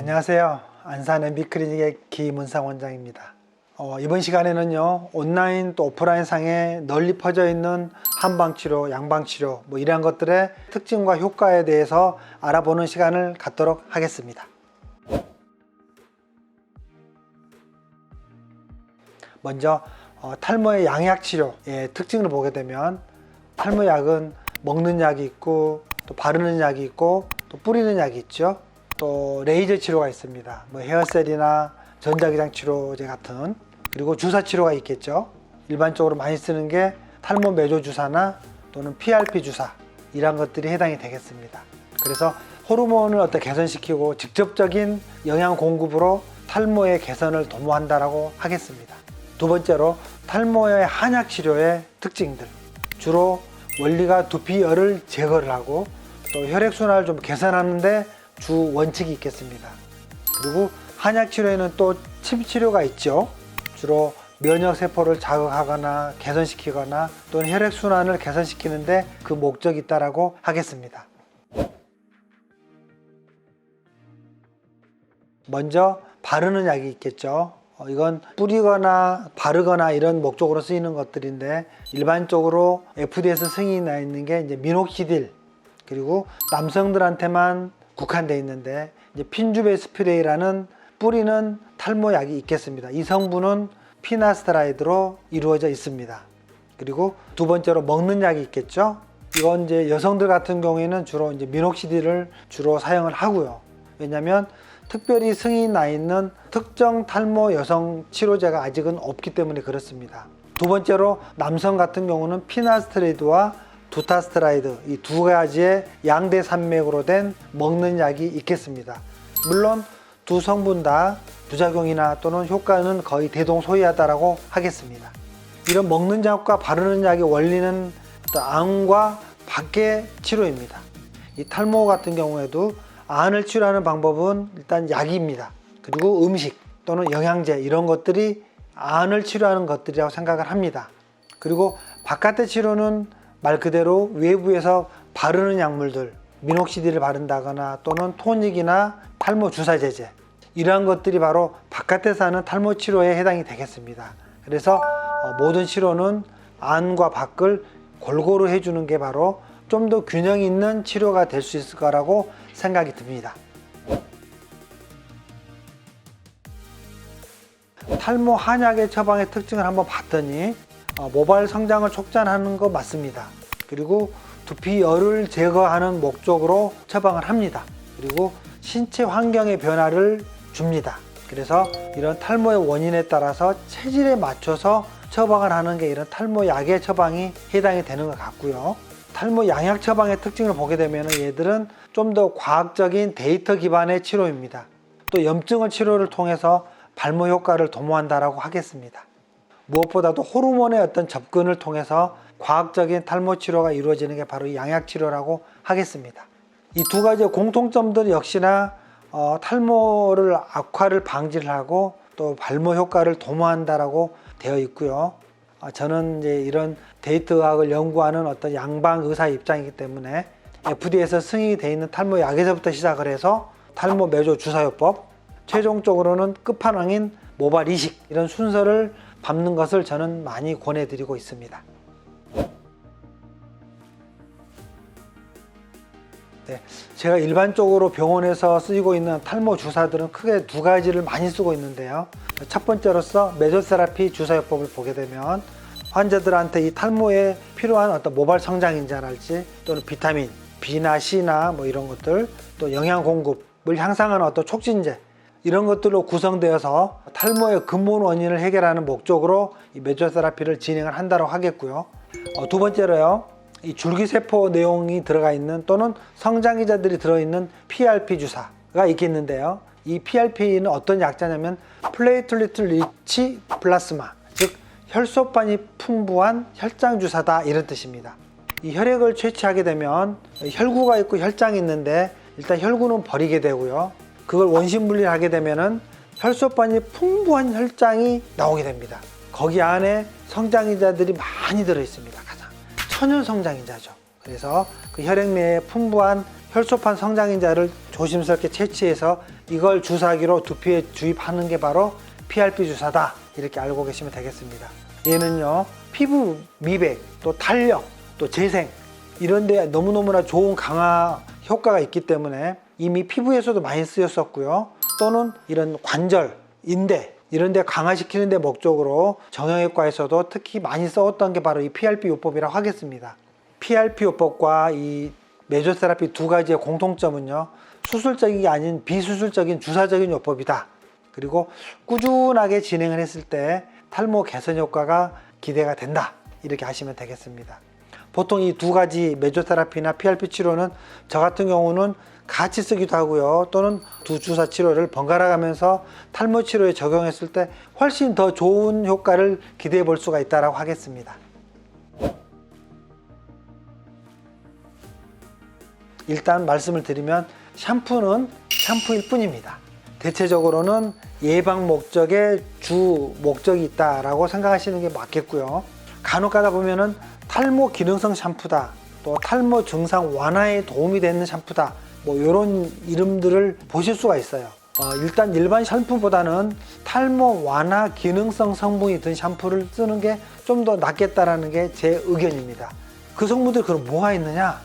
안녕하세요. 안산 MB클리닉의 김은상 원장입니다. 이번 시간에는요, 온라인 또 오프라인 상에 널리 퍼져 있는 한방치료, 양방치료 이러한 것들의 특징과 효과에 대해서 알아보는 시간을 갖도록 하겠습니다. 먼저 탈모의 양약치료의 특징을 보게 되면, 탈모약은 먹는 약이 있고 또 바르는 약이 있고 또 뿌리는 약이 있죠. 또 레이저 치료가 있습니다. 헤어셀이나 전자기장 치료제 같은, 그리고 주사 치료가 있겠죠. 일반적으로 많이 쓰는 게 탈모 매조 주사나 또는 PRP 주사, 이런 것들이 해당이 되겠습니다. 그래서 호르몬을 개선시키고 직접적인 영양 공급으로 탈모의 개선을 도모한다라고 하겠습니다. 두 번째로 탈모의 한약 치료의 특징들, 주로 원리가 두피열을 제거를 하고 또 혈액순환을 좀 개선하는데 주 원칙이 있겠습니다. 그리고 한약 치료에는 또 침 치료가 있죠. 주로 면역 세포를 자극하거나 개선시키거나 또는 혈액순환을 개선시키는데 그 목적이 있다라고 하겠습니다. 먼저 바르는 약이 있겠죠. 이건 뿌리거나 바르거나 이런 목적으로 쓰이는 것들인데, 일반적으로 FDA에서 승인이 나 있는 게 이제 미녹시딜, 그리고 남성들한테만 국한되어 있는데 이제 핀주베 스프레이라는 뿌리는 탈모약이 있겠습니다. 이 성분은 피나스트라이드로 이루어져 있습니다. 그리고 두 번째로 먹는 약이 있겠죠. 이건 이제 여성들 같은 경우에는 주로 이제 미녹시딜을 주로 사용을 하고요. 왜냐하면 특별히 승인이 나 있는 특정 탈모 여성 치료제가 아직은 없기 때문에 그렇습니다. 두 번째로 남성 같은 경우는 피나스트라이드와 두타스트라이드, 이 두 가지의 양대 산맥으로 된 먹는 약이 있겠습니다. 물론 두 성분 다 부작용이나 또는 효과는 거의 대동소이하다라고 하겠습니다. 이런 먹는 약과 바르는 약의 원리는 안과 밖의 치료입니다. 이 탈모 같은 경우에도 안을 치료하는 방법은 일단 약입니다. 그리고 음식 또는 영양제, 이런 것들이 안을 치료하는 것들이라고 생각을 합니다. 그리고 바깥의 치료는 말 그대로 외부에서 바르는 약물들, 미녹시딜을 바른다거나 또는 토닉이나 탈모 주사 제제, 이러한 것들이 바로 바깥에서 하는 탈모 치료에 해당이 되겠습니다. 그래서 모든 치료는 안과 밖을 골고루 해주는 게 바로 좀 더 균형 있는 치료가 될 수 있을 거라고 생각이 듭니다. 탈모 한약의 처방의 특징을 한번 봤더니 모발 성장을 촉진하는 거 맞습니다. 그리고 두피열을 제거하는 목적으로 처방을 합니다. 그리고 신체 환경의 변화를 줍니다. 그래서 이런 탈모의 원인에 따라서 체질에 맞춰서 처방을 하는 게 이런 탈모약의 처방이 해당이 되는 것 같고요. 탈모 양약 처방의 특징을 보게 되면 얘들은 좀 더 과학적인 데이터 기반의 치료입니다. 또 염증을 치료를 통해서 발모 효과를 도모한다라고 하겠습니다. 무엇보다도 호르몬의 어떤 접근을 통해서 과학적인 탈모 치료가 이루어지는 게 바로 이 양약 치료라고 하겠습니다. 이 두 가지의 공통점들 역시나 탈모를 악화를 방지를 하고 또 발모 효과를 도모한다라고 되어 있고요. 저는 이제 이런 데이터 의학을 연구하는 어떤 양방 의사 입장이기 때문에 FDA에서 승인이 되어 있는 탈모 약에서부터 시작을 해서 탈모 매조 주사요법, 최종적으로는 끝판왕인 모발 이식, 이런 순서를 밟는 것을 저는 많이 권해드리고 있습니다. 네, 제가 일반적으로 병원에서 쓰이고 있는 탈모 주사들은 크게 두 가지를 많이 쓰고 있는데요. 첫 번째로서 메조세라피 주사요법을 보게 되면 환자들한테 이 탈모에 필요한 어떤 모발 성장인자랄지 또는 비타민 B나 C나 이런 것들, 또 영양 공급을 향상하는 어떤 촉진제, 이런 것들로 구성되어서 탈모의 근본 원인을 해결하는 목적으로 이 메조세라피를 진행을 한다고 하겠고요. 두 번째로요, 이 줄기세포 내용이 들어가 있는 또는 성장기자들이 들어있는 PRP 주사가 있겠는데요. 이 PRP는 어떤 약자냐면 플레이틀리트 리치 플라스마, 즉 혈소판이 풍부한 혈장 주사다, 이런 뜻입니다. 이 혈액을 채취하게 되면 혈구가 있고 혈장이 있는데 일단 혈구는 버리게 되고요. 그걸 원심 분리를 하게 되면은 혈소판이 풍부한 혈장이 나오게 됩니다. 거기 안에 성장인자들이 많이 들어 있습니다. 가장 천연 성장인자죠. 그래서 그 혈액 내에 풍부한 혈소판 성장인자를 조심스럽게 채취해서 이걸 주사기로 두피에 주입하는 게 바로 PRP 주사다, 이렇게 알고 계시면 되겠습니다. 얘는요, 피부 미백, 또 탄력, 또 재생 이런 데 너무너무나 좋은 강화 효과가 있기 때문에 이미 피부에서도 많이 쓰였었고요. 또는 이런 관절, 인대 이런 데 강화시키는 데 목적으로 정형외과에서도 특히 많이 써왔던 게 바로 이 PRP 요법이라고 하겠습니다. PRP 요법과 이 메조세라피 두 가지의 공통점은요, 수술적인 게 아닌 비수술적인 주사적인 요법이다. 그리고 꾸준하게 진행을 했을 때 탈모 개선 효과가 기대가 된다, 이렇게 하시면 되겠습니다. 보통 이 두 가지 메조테라피나 PRP 치료는 저 같은 경우는 같이 쓰기도 하고요, 또는 두 주사 치료를 번갈아 가면서 탈모 치료에 적용했을 때 훨씬 더 좋은 효과를 기대해 볼 수가 있다고 하겠습니다. 일단 말씀을 드리면 샴푸는 샴푸일 뿐입니다. 대체적으로는 예방 목적의 주 목적이 있다라고 생각하시는 게 맞겠고요. 간혹 가다 보면은 탈모 기능성 샴푸다, 또 탈모 증상 완화에 도움이 되는 샴푸다, 뭐 이런 이름들을 보실 수가 있어요. 일단 일반 샴푸보다는 탈모 완화 기능성 성분이 든 샴푸를 쓰는 게 좀 더 낫겠다라는 게 제 의견입니다. 그 성분들 그럼 뭐가 있느냐?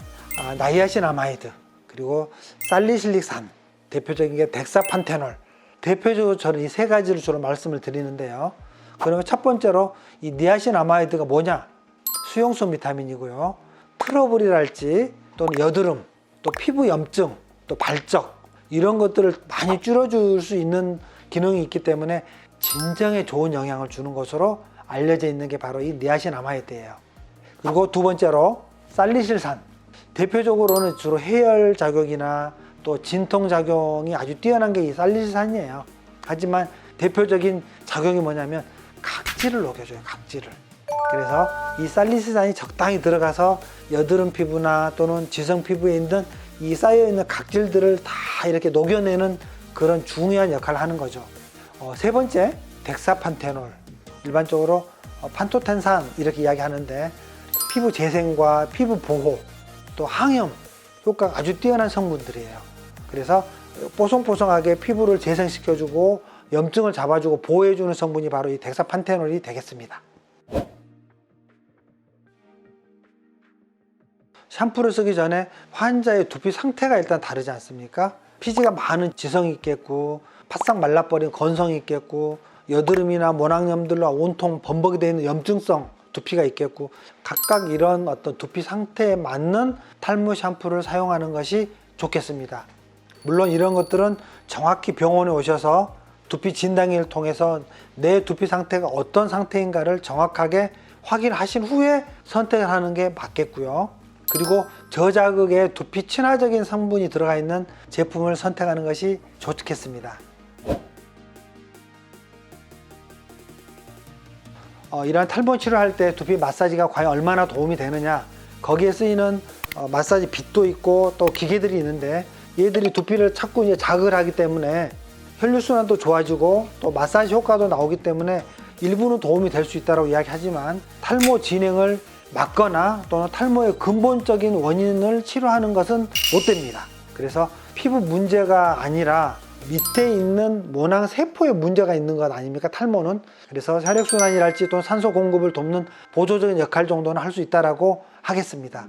나이아신아마이드, 그리고 살리실릭산, 대표적인 게 덱사판테놀. 대표적으로 저는 이 세 가지를 주로 말씀을 드리는데요. 그러면 첫 번째로 이 니아신아마이드가 뭐냐? 수용성 비타민이고요. 트러블이랄지 또는 여드름, 또 피부 염증, 또 발적 이런 것들을 많이 줄여줄 수 있는 기능이 있기 때문에 진정에 좋은 영향을 주는 것으로 알려져 있는 게 바로 이 니아신아마이드예요. 그리고 두 번째로 살리실산. 대표적으로는 주로 해열 작용이나 또 진통 작용이 아주 뛰어난 게 이 살리실산이에요. 하지만 대표적인 작용이 뭐냐면 각질을 녹여줘요, 각질을. 그래서 이 살리실산이 적당히 들어가서 여드름 피부나 또는 지성 피부에 있는 이 쌓여있는 각질들을 다 이렇게 녹여내는 그런 중요한 역할을 하는 거죠. 세 번째, 덱사판테놀. 일반적으로 판토텐산 이렇게 이야기하는데 피부 재생과 피부 보호, 또 항염 효과가 아주 뛰어난 성분들이에요. 그래서 뽀송뽀송하게 피부를 재생시켜주고 염증을 잡아주고 보호해주는 성분이 바로 이 덱사판테놀이 되겠습니다. 샴푸를 쓰기 전에 환자의 두피 상태가 일단 다르지 않습니까? 피지가 많은 지성이 있겠고, 바싹 말라버린 건성이 있겠고, 여드름이나 모낭염들로 온통 범벅이 되어 있는 염증성 두피가 있겠고, 각각 이런 어떤 두피 상태에 맞는 탈모 샴푸를 사용하는 것이 좋겠습니다. 물론 이런 것들은 정확히 병원에 오셔서 두피 진단기를 통해서 내 두피 상태가 어떤 상태인가를 정확하게 확인하신 후에 선택을 하는 게 맞겠고요. 그리고 저자극의 두피 친화적인 성분이 들어가 있는 제품을 선택하는 것이 좋겠습니다. 이러한 탈모 치료할 때 두피 마사지가 과연 얼마나 도움이 되느냐, 거기에 쓰이는 마사지 빗도 있고 또 기계들이 있는데 얘들이 두피를 자꾸 이제 자극을 하기 때문에 혈류순환도 좋아지고 또 마사지 효과도 나오기 때문에 일부는 도움이 될 수 있다고 이야기하지만 탈모 진행을 막거나 또는 탈모의 근본적인 원인을 치료하는 것은 못 됩니다. 그래서 피부 문제가 아니라 밑에 있는 모낭 세포에 문제가 있는 것 아닙니까, 탈모는? 그래서 혈액순환이랄지 또는 산소 공급을 돕는 보조적인 역할 정도는 할 수 있다고 하겠습니다.